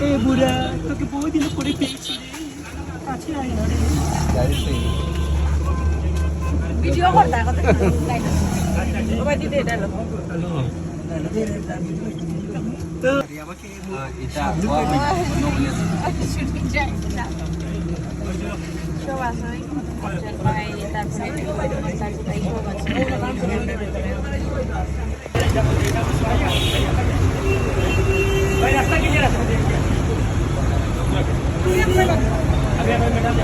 এই বুড়া তোকে বহুদিন পরে পেয়েছি কাছে আয় না রে ভিডিও করতে কথা ওবাই দিতে এটা লো তো এটা শুটিং যাই না সবাই ভাই তারপরে তাই সব আছে ভাই রাস্তা কি যা अभी अभी मैडम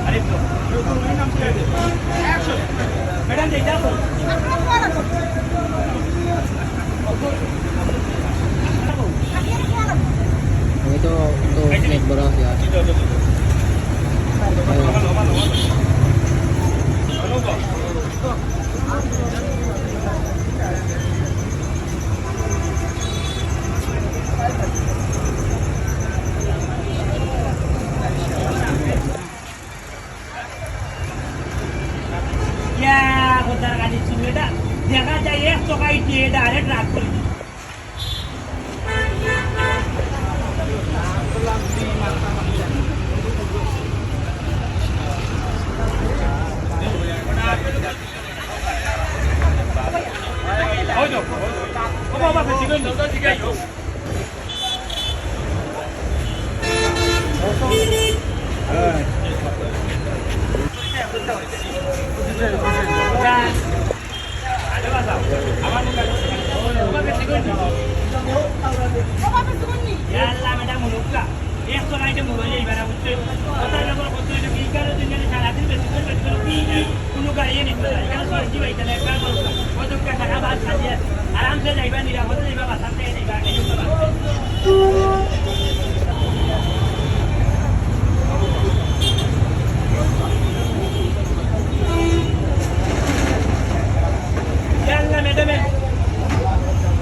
अरे तो एक्शन मैडम दे जाओ ये तो एक बड़ा यार দেখা যায় এক চকাই দিয়ে ডাইরেক্ট রাত করে आराम से जाइबा निरापद जाइबा बासाते जाइबा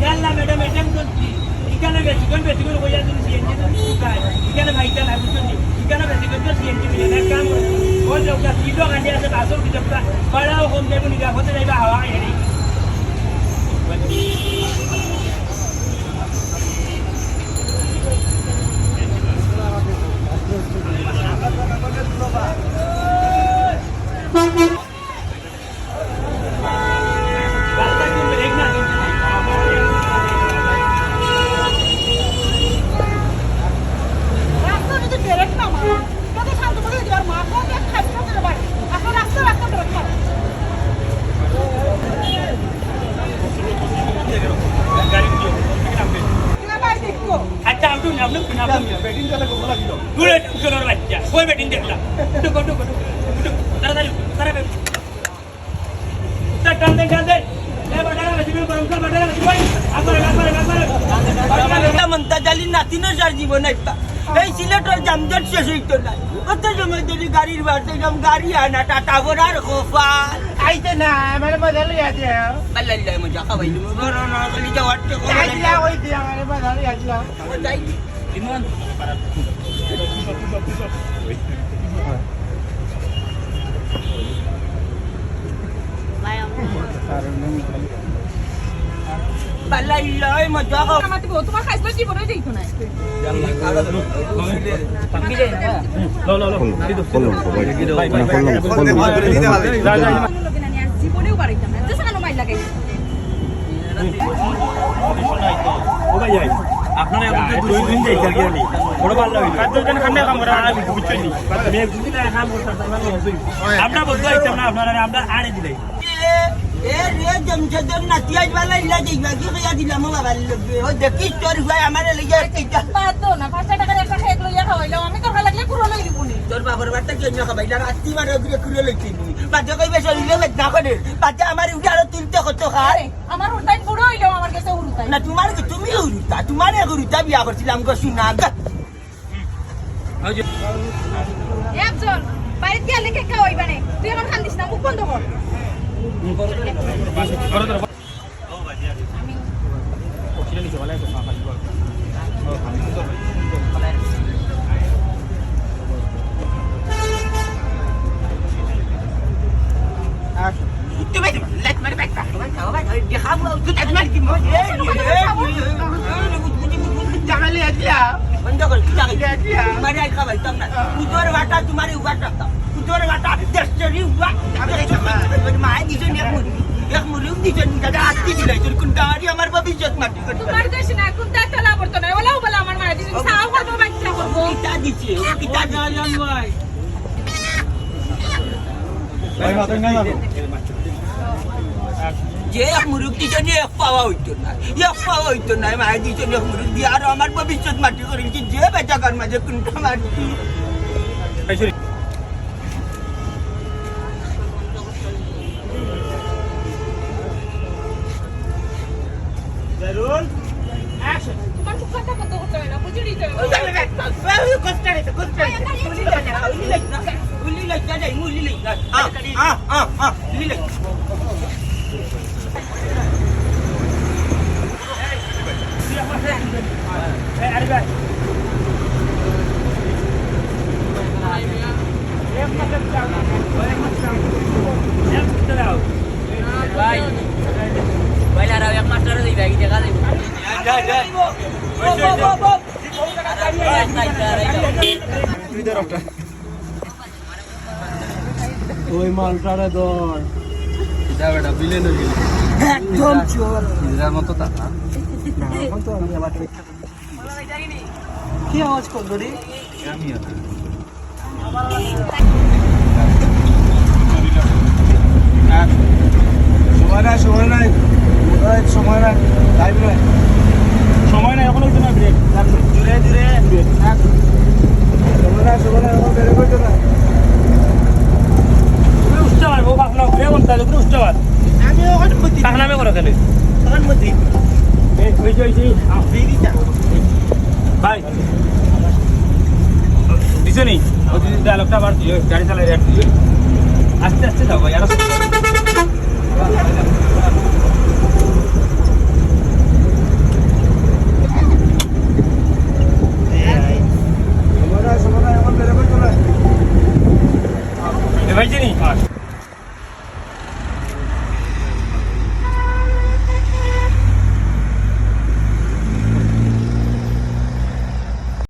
याल्ला मैडम एटम करती इकाना बेसिकन होया तुम सीएनजी तो काय इकाना भाईता ना बुझुनी इकाना बेसिकन तो सीएनजी मिले काम हो लोग का सीधो गांडिया से बासो की जब का बड़ा होम देबो निरापद जाइबा हवा हेरी कोई बैटिंग देखला टुको टुको टुको तारा तारा टान दे ले बटाला बेसिकली परमसा बटाला बेसिकली आपर म्हणता झाली नातीनं चार जीवन ऐकता এই সিলেটের জামজট শেষ হইতো না কত সময় ধরে গাড়ির বাড়তে যাম গাড়ি আনা টাটাবর আর খোফাল আইতে না আমার বদলে আছে আল্লাহ মজা খাবাই বড় না খালি যাওয়ারতে কোন আইলা হইতে আমার বদলে আছে যাই ইমন বালাই মজা খাও আমাতে তোমার খাইছ কি বড় যাইতো না জীবনেও পারিতাম না যে সানো মাইল লাগাই ও ভাই আপনারা আমাদের দুই দিন যাইতার কি আমি বড় ভালো হইলো কাজজন খান্না কাম করা আমি বুঝছনি আমি এক দিন কাম করতাম আমরা বলতে আইতাম না আপনারা আমরা আনে দিলাই এ রে জমজদর নাতিয়াজ वाला ইলা যাইবা কি কইয়া দিলাম বাবা লগে ও দেখি তোর ভাই আমারে লাগি কইতা বাদ না 5 টাকা একটা খেক লইয়া খাওয়াইলাম আমি তোর লাগলে পুরো লই দিবনি তোর বাবার বাড়িতে কেন খাওয়াইলা রাত্রি বার ওগরে পুরো লইছিনি বাদ কইবে শরীরে মেদনা করে বাদ আমার উড়ালো তুলতে কত খায় আমার উড়তাই পুরো হইলো আমার কাছে উড়তাই না তোমার কি তুমি উড়তা তোমারে উড়তা বিয়া করছিলাম গো শুনা একজন বাইরে গেলে কে খাওয়াইবা না তুই আমার খান দিস না মুখ বন্ধ কর তুমি জামালে আছিলা বন্ধ কর কি লাগে আছিলা তোমারে আই খাবাই তম না পুজোর বাটা তোমারে উগা রাখতাম পুজোর বাটা দেশরি উগা মাই দিছেন এক মুরুম দিছেন দাদা আত্তি দিলাই তোর কোন দাঁড়ি আমার ভবিষ্যৎ মাটি করতে তোমার দেশ না কোন দায়িত্ব লাভ করতো না ওলাও বলে আমার মারা দিছে সাও করবো বাচ্চা করবো কিতা দিছে কিতা দিছে যে এক মুরুখ দিছেন এক পাওয়া হইতো না মাই দিছেন এক মুরুখ দিয়ে আর আমার ভবিষ্যৎ মাটি করেছি যে বেচাকার মাঝে কোনটা মাটি তোমার খুব কথা কত করতে হয় না বুঝলি তো আরে ভাই Baila raw yang master di bagi dia kali. ওই মালটারে ধর Kita beda bilen lagi. একদম চোর Hijrah motor tak? এখন তো আমি আবার কি আওয়াজ করলো রে Kami ya. সময় নাই টাইম নাই সময় নাই এখন হইতো না ব্রেক ধীরে ধীরে উঠতে পারবো আপনার ঘুরে বলতে হবে উঠতে পার আমি ওখানে মধ্যে তার নামে করো কেন ওখানে মধ্যে ভাই দিছো নি ওই ডায়লগটা আবার দিও গাড়ি চালাই রেট দিও আস্তে আস্তে যাও ভাই আরো ভাই জানি